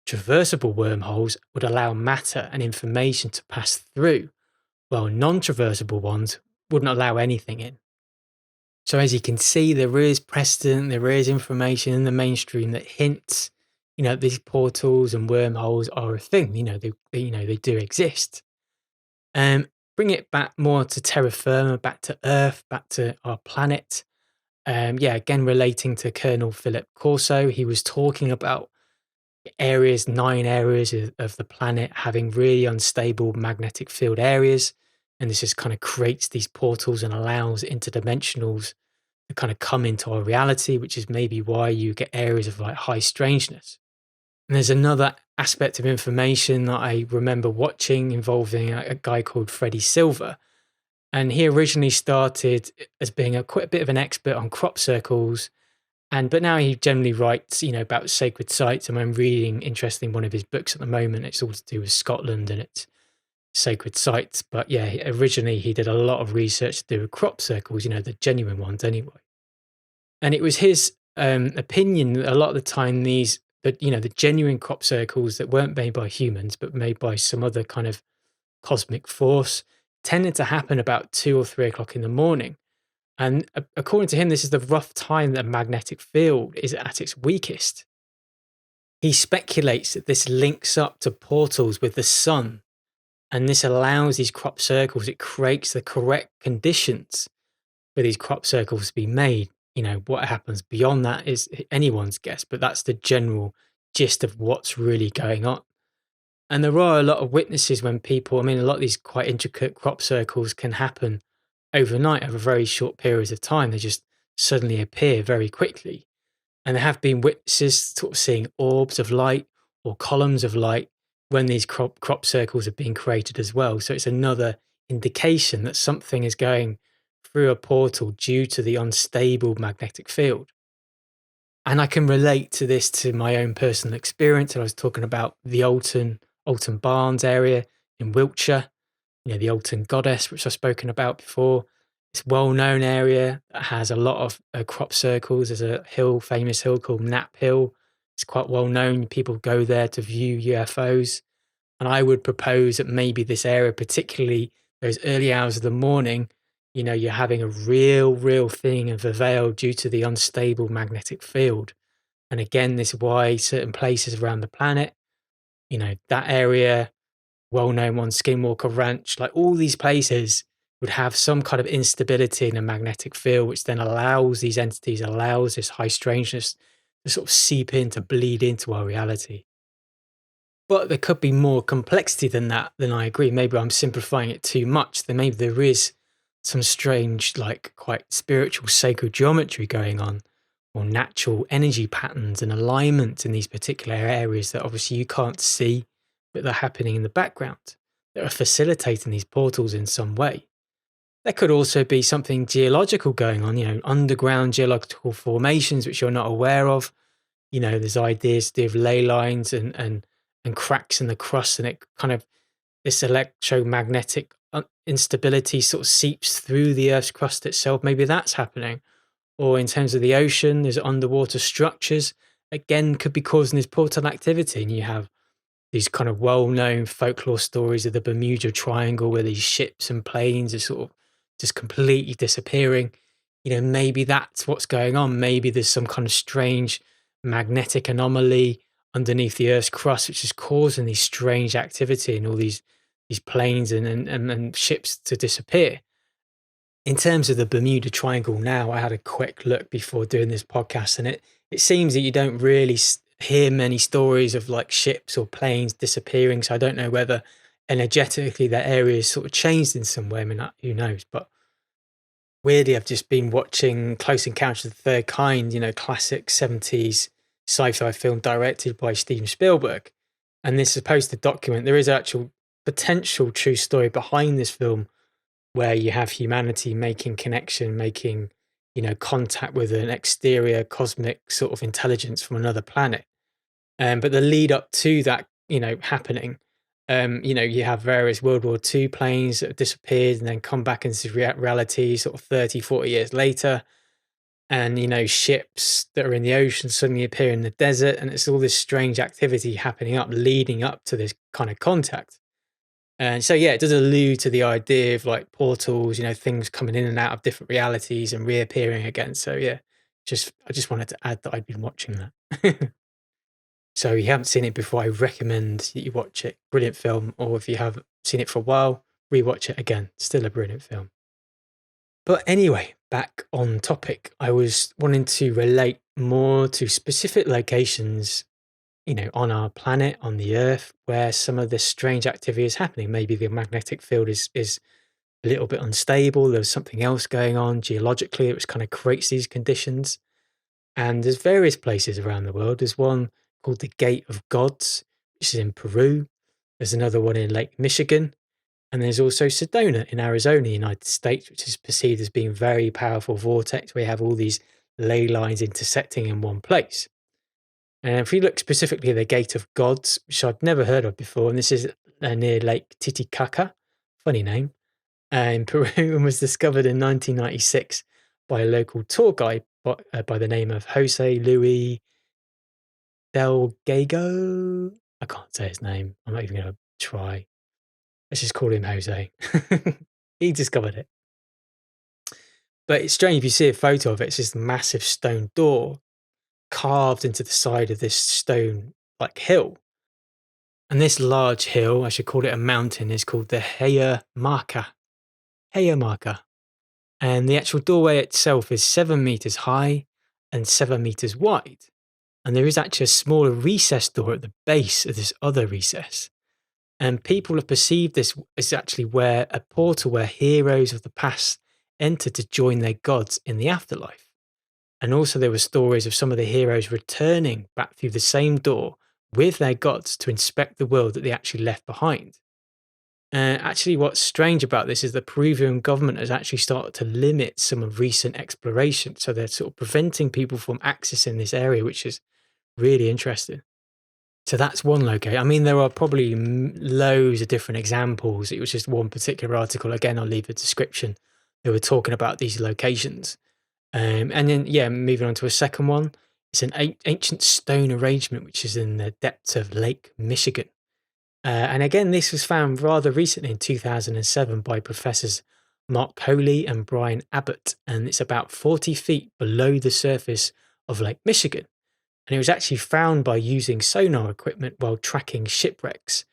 Traversable wormholes would allow matter and information to pass through, while non-traversable ones wouldn't allow anything in. So as you can see, there is precedent, there is information in the mainstream that hints, these portals and wormholes are a thing. They do exist. Bring it back more to terra firma, back to Earth, back to our planet. Again, relating to Colonel Philip Corso, he was talking about 9 areas of the planet having really unstable magnetic field areas. And this just kind of creates these portals and allows interdimensionals to kind of come into our reality, which is maybe why you get areas of like high strangeness. And there's another aspect of information that I remember watching involving a guy called Freddie Silver. And he originally started as being quite a bit of an expert on crop circles. But now he generally writes, about sacred sites. And I'm reading, interesting, one of his books at the moment. It's all to do with Scotland and its sacred sites. But yeah, originally he did a lot of research to do with crop circles, the genuine ones anyway. And it was his opinion that a lot of the time the genuine crop circles that weren't made by humans, but made by some other kind of cosmic force, tended to happen about 2 or 3 o'clock in the morning. And according to him, this is the rough time that a magnetic field is at its weakest. He speculates that this links up to portals with the sun, and this allows these crop circles, it creates the correct conditions for these crop circles to be made. What happens beyond that is anyone's guess, but that's the general gist of what's really going on. And there are a lot of witnesses when a lot of these quite intricate crop circles can happen overnight over very short periods of time. They just suddenly appear very quickly. And there have been witnesses sort of seeing orbs of light or columns of light when these crop circles are being created as well. So it's another indication that something is going through a portal due to the unstable magnetic field. And I can relate to this to my own personal experience. I was talking about the Alton Barnes area in Wiltshire, the Alton Goddess, which I've spoken about before. It's a well-known area that has a lot of crop circles. There's a famous hill called Knapp Hill, It's quite well known. People go there to view UFOs. And I would propose that maybe this area, particularly those early hours of the morning, you're having a real thing of a veil due to the unstable magnetic field. And again, this is why certain places around the planet, that area, well-known one, Skinwalker Ranch, like all these places would have some kind of instability in a magnetic field, which then allows these entities, allows this high strangeness to sort of seep in, to bleed into our reality. But there could be more complexity than that, then I agree. Maybe I'm simplifying it too much. Then maybe there is some strange, like quite spiritual, sacred geometry going on, or natural energy patterns and alignments in these particular areas that obviously you can't see, but they're happening in the background, that are facilitating these portals in some way. There could also be something geological going on, underground geological formations which you're not aware of. There's ideas to do with ley lines and cracks in the crust, and it kind of, this electromagnetic instability sort of seeps through the Earth's crust itself. Maybe that's happening. Or in terms of the ocean, there's underwater structures, again, could be causing this portal activity. And you have these kind of well-known folklore stories of the Bermuda Triangle, where these ships and planes are sort of just completely disappearing. Maybe that's what's going on. Maybe there's some kind of strange magnetic anomaly underneath the Earth's crust, which is causing these strange activity and all these planes and ships to disappear. In terms of the Bermuda Triangle now, I had a quick look before doing this podcast, and it seems that you don't really hear many stories of like ships or planes disappearing. So I don't know whether energetically that area is sort of changed in some way. I mean, who knows? But weirdly, I've just been watching Close Encounters of the Third Kind, classic 70s sci-fi film directed by Steven Spielberg. And this is supposed to document, there is actual potential true story behind this film, where you have humanity making connection, making, contact with an exterior cosmic sort of intelligence from another planet. But the lead up to that, happening, you have various World War II planes that have disappeared and then come back into reality sort of 30, 40 years later. And, ships that are in the ocean suddenly appear in the desert. And it's all this strange activity happening leading up to this kind of contact. And so, yeah, it does allude to the idea of like portals, things coming in and out of different realities and reappearing again. So, yeah, I just wanted to add that I'd been watching that. So if you haven't seen it before, I recommend that you watch it. Brilliant film. Or if you have seen it for a while, rewatch it again. Still a brilliant film. But anyway, back on topic, I was wanting to relate more to specific locations, on our planet, on the Earth, where some of this strange activity is happening. Maybe the magnetic field is a little bit unstable. There's something else going on geologically, which kind of creates these conditions. And there's various places around the world. There's one called the Gate of Gods, which is in Peru. There's another one in Lake Michigan. And there's also Sedona in Arizona, United States, which is perceived as being a very powerful vortex where you have all these ley lines intersecting in one place. And if we look specifically at the Gate of Gods, which I'd never heard of before, and this is near Lake Titicaca, funny name, in Peru, and was discovered in 1996 by a local tour guide by the name of Jose Luis Delgado. I can't say his name. I'm not even going to try. Let's just call him Jose. He discovered it. But it's strange, if you see a photo of it, it's this massive stone door carved into the side of this stone like hill. And this large hill, I should call it a mountain, is called the Hayamaka. And the actual doorway itself is 7 meters high and 7 meters wide. And there is actually a smaller recess door at the base of this other recess. And people have perceived this as actually where a portal where heroes of the past entered to join their gods in the afterlife. And also there were stories of some of the heroes returning back through the same door with their gods to inspect the world that they actually left behind. Actually, what's strange about this is the Peruvian government has actually started to limit some of recent exploration. So they're sort of preventing people from accessing this area, which is really interesting. So that's one location. I mean, there are probably loads of different examples. It was just one particular article. Again, I'll leave a description. They were talking about these locations. And then, yeah, moving on to a second one. It's an ancient stone arrangement which is in the depths of Lake Michigan. And again, this was found rather recently in 2007 by professors Mark Coley and Brian Abbott, and it's about 40 feet below the surface of Lake Michigan. And it was actually found by using sonar equipment while tracking shipwrecks.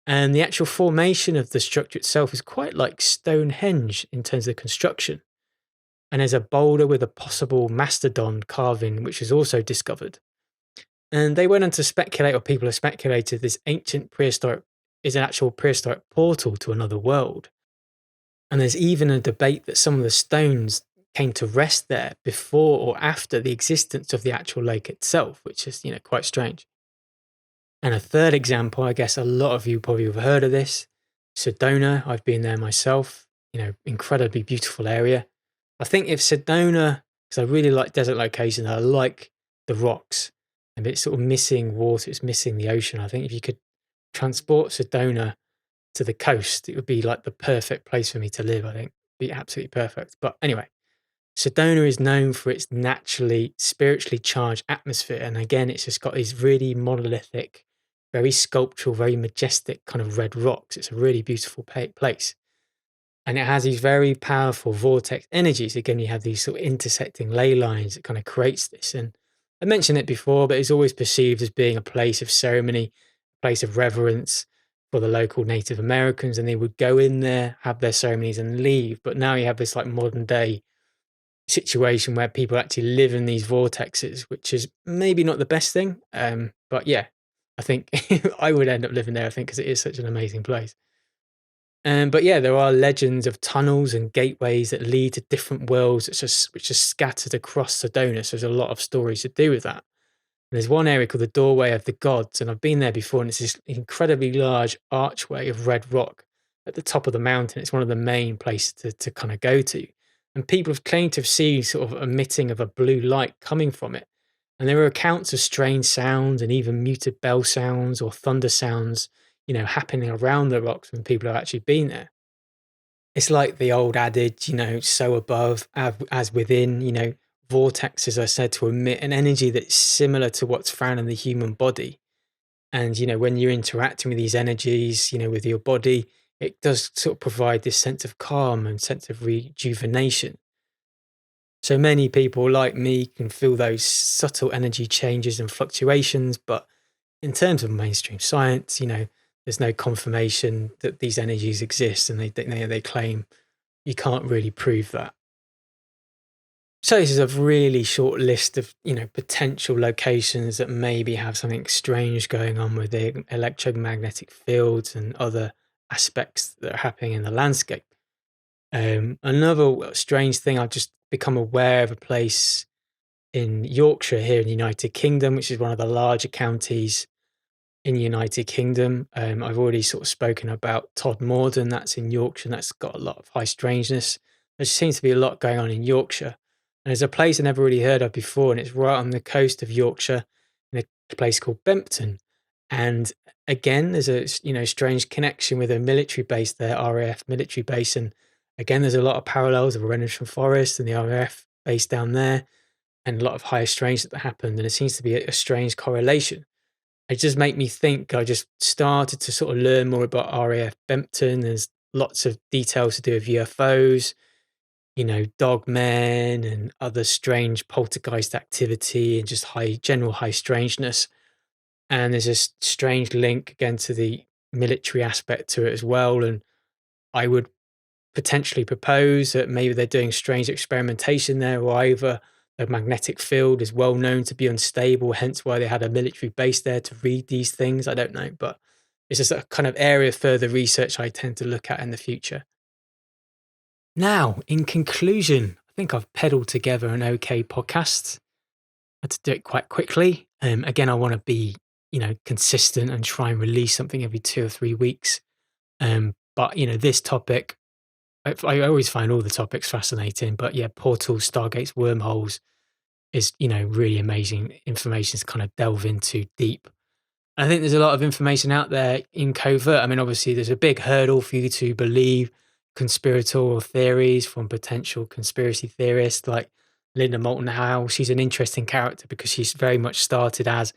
And the actual formation of the structure itself is quite like Stonehenge in terms of construction. And there's a boulder with a possible mastodon carving, which was also discovered. And they went on to speculate, or people have speculated, this ancient prehistoric is an actual prehistoric portal to another world. And there's even a debate that some of the stones came to rest there before or after the existence of the actual lake itself, which is, quite strange. And a third example, I guess a lot of you probably have heard of this, Sedona. I've been there myself, incredibly beautiful area. I think if Sedona, because I really like desert locations, I like the rocks, and it's sort of missing water, it's missing the ocean. I think if you could transport Sedona to the coast, it would be like the perfect place for me to live. I think it'd be absolutely perfect. But anyway, Sedona is known for its naturally spiritually charged atmosphere. And again, it's just got these really monolithic, very sculptural, very majestic kind of red rocks. It's a really beautiful place. And it has these very powerful vortex energies. Again, you have these sort of intersecting ley lines that kind of creates this. And I mentioned it before, but it's always perceived as being a place of ceremony, a place of reverence for the local Native Americans. And they would go in there, have their ceremonies and leave. But now you have this like modern day situation where people actually live in these vortexes, which is maybe not the best thing. But yeah, I think I would end up living there, I think, because it is such an amazing place. But yeah, there are legends of tunnels and gateways that lead to different worlds which are scattered across Sedona. So there's a lot of stories to do with that. And there's one area called the Doorway of the Gods, and I've been there before, and it's this incredibly large archway of red rock at the top of the mountain. It's one of the main places to kind of go to. And people have claimed to have seen sort of emitting of a blue light coming from it. And there are accounts of strange sounds and even muted bell sounds or thunder sounds, happening around the rocks when people have actually been there. It's like the old adage, so above as within, vortexes are said to emit an energy that's similar to what's found in the human body. And, when you're interacting with these energies, with your body, it does sort of provide this sense of calm and sense of rejuvenation. So many people like me can feel those subtle energy changes and fluctuations, but in terms of mainstream science, there's no confirmation that these energies exist, and they claim you can't really prove that. So this is a really short list of, potential locations that maybe have something strange going on with the electromagnetic fields and other aspects that are happening in the landscape. Another strange thing, I've just become aware of a place in Yorkshire here in the United Kingdom, which is one of the larger counties in the United Kingdom. I've already sort of spoken about Todmorden, that's in Yorkshire, and that's got a lot of high strangeness. There seems to be a lot going on in Yorkshire. And there's a place I never really heard of before, and it's right on the coast of Yorkshire in a place called Bempton. And again, there's a strange connection with a military base there, RAF military base. And again, there's a lot of parallels of Wrenesham Forest and the RAF base down there, and a lot of high strange that happened. And it seems to be a strange correlation. It just made me think. I just started to sort of learn more about RAF Bempton. There's lots of details to do with UFOs, dogmen and other strange poltergeist activity and just general high strangeness. And there's a strange link again to the military aspect to it as well. And I would potentially propose that maybe they're doing strange experimentation there, or either the magnetic field is well known to be unstable, hence why they had a military base there to read these things. I don't know, but it's just a kind of area of further research I tend to look at in the future. Now, in conclusion, I think I've peddled together an okay podcast. I had to do it quite quickly. Again, I want to be, consistent and try and release something every 2 or 3 weeks. But, this topic, I always find all the topics fascinating, but yeah, portals, stargates, wormholes is, really amazing information to kind of delve into deep. I think there's a lot of information out there in covert. I mean, obviously there's a big hurdle for you to believe conspiratorial theories from potential conspiracy theorists. Like Linda Moulton Howe. She's an interesting character because she's very much started as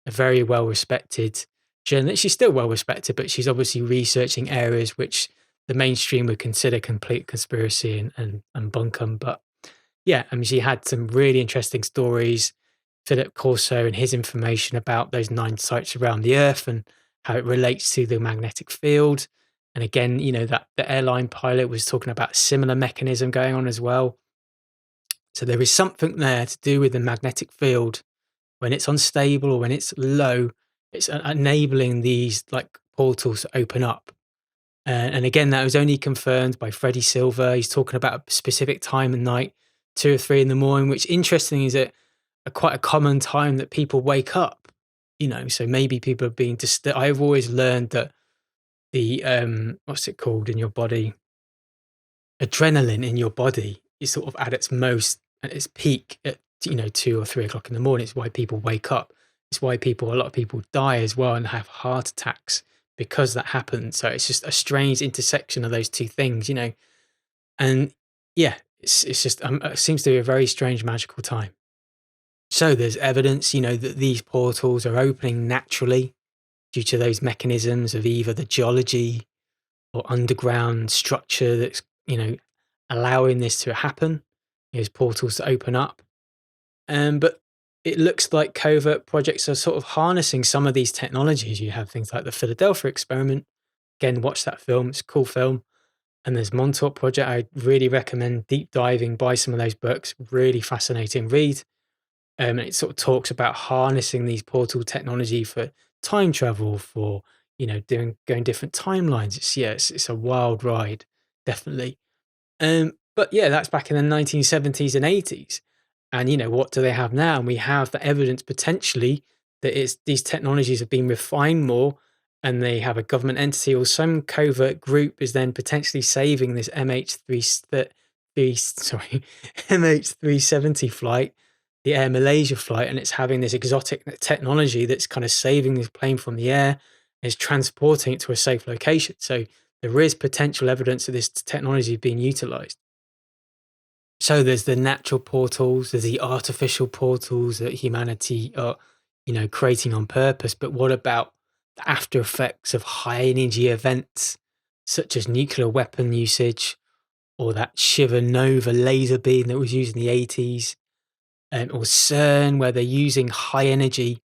a very well-respected journalist. She's still well-respected, but she's obviously researching areas which the mainstream would consider complete conspiracy and bunkum. But yeah, I mean, she had some really interesting stories. Philip Corso and his information about those 9 sites around the Earth and how it relates to the magnetic field. And again, that the airline pilot was talking about a similar mechanism going on as well. So there is something there to do with the magnetic field when it's unstable or when it's low. It's enabling these like portals to open up. And again, that was only confirmed by Freddie Silver. He's talking about a specific time of night, 2 or 3 in the morning, which interesting is quite a common time that people wake up. So maybe people are being disturbed. I've always learned that the what's it called in your body? Adrenaline in your body is sort of at its peak at 2 or 3 o'clock in the morning. It's why people wake up. It's why a lot of people die as well and have heart attacks because that happens. So it's just a strange intersection of those two things, and yeah, it's just it seems to be a very strange magical time. So there's evidence, that these portals are opening naturally due to those mechanisms of either the geology or underground structure that's, allowing this to happen, these portals to open up. But it looks like covert projects are sort of harnessing some of these technologies. You have things like the Philadelphia experiment. Again, watch that film. It's a cool film. And there's Montauk Project. I really recommend deep diving by some of those books. Really fascinating read. And it sort of talks about harnessing these portal technology for time travel, for going different timelines. It's a wild ride, definitely. But yeah, that's back in the 1970s and 80s. And what do they have now? And we have the evidence potentially that these technologies have been refined more, and they have a government entity or some covert group is then potentially saving this MH370 flight, the Air Malaysia flight, and it's having this exotic technology that's kind of saving this plane from the air, and is transporting it to a safe location. So there is potential evidence of this technology being utilized. So there's the natural portals, there's the artificial portals that humanity are, creating on purpose. But what about the after effects of high energy events, such as nuclear weapon usage, or that Shiva Nova laser beam that was used in the 80s, or CERN, where they're using high energy,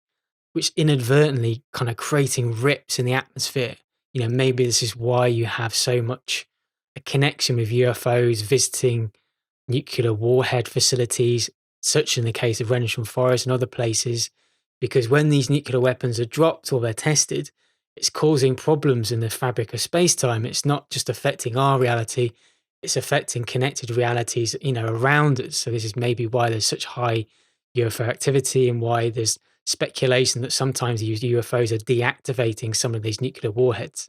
which inadvertently kind of creating rips in the atmosphere. Maybe this is why you have so much a connection with UFOs visiting nuclear warhead facilities, such in the case of Rendlesham Forest and other places, because when these nuclear weapons are dropped or they're tested, it's causing problems in the fabric of space-time. It's not just affecting our reality, it's affecting connected realities, around us. So this is maybe why there's such high UFO activity and why there's speculation that sometimes these UFOs are deactivating some of these nuclear warheads.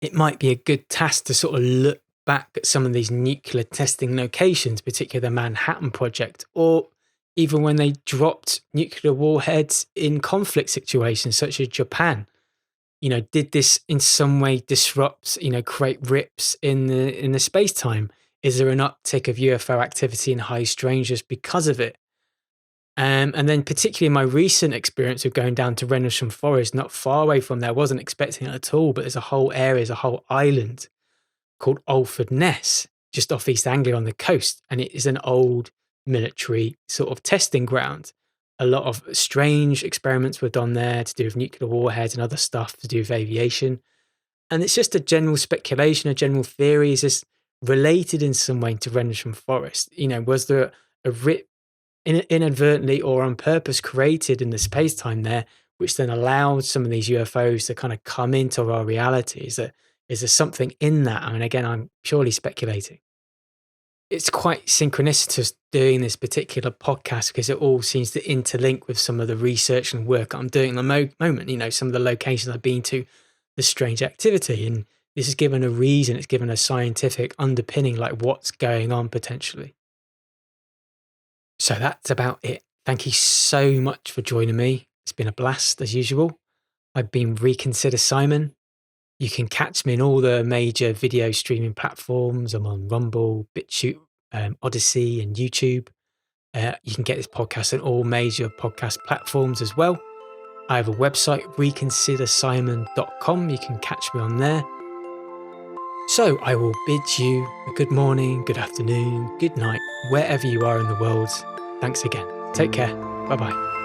It might be a good task to sort of look back at some of these nuclear testing locations, particularly the Manhattan Project, or even when they dropped nuclear warheads in conflict situations such as Japan. Did this in some way disrupt, create rips in the space-time? Is there an uptick of UFO activity in high strangeness because of it? And then particularly in my recent experience of going down to Rendlesham Forest, not far away from there, I wasn't expecting it at all, but there's a whole area, there's a whole island called Alford Ness, just off East Anglia on the coast. And it is an old military sort of testing ground. A lot of strange experiments were done there to do with nuclear warheads and other stuff to do with aviation. And it's just a general speculation, a general theory. Is this related in some way to Rendlesham Forest? Was there a rip inadvertently or on purpose created in the space-time there, which then allowed some of these UFOs to kind of come into our reality? Is there something in that? I mean, again, I'm purely speculating. It's quite synchronicitous doing this particular podcast because it all seems to interlink with some of the research and work I'm doing at the moment. Some of the locations I've been to, the strange activity. And this is given a reason, it's given a scientific underpinning, like what's going on potentially. So that's about it. Thank you so much for joining me. It's been a blast as usual. I've been Reconsider Simon. You can catch me in all the major video streaming platforms. I'm on Rumble, BitChute, Odyssey and YouTube. You can get this podcast on all major podcast platforms as well. I have a website, reconsidersimon.com. You can catch me on there. So I will bid you a good morning, good afternoon, good night, wherever you are in the world. Thanks again. Take care. Bye-bye.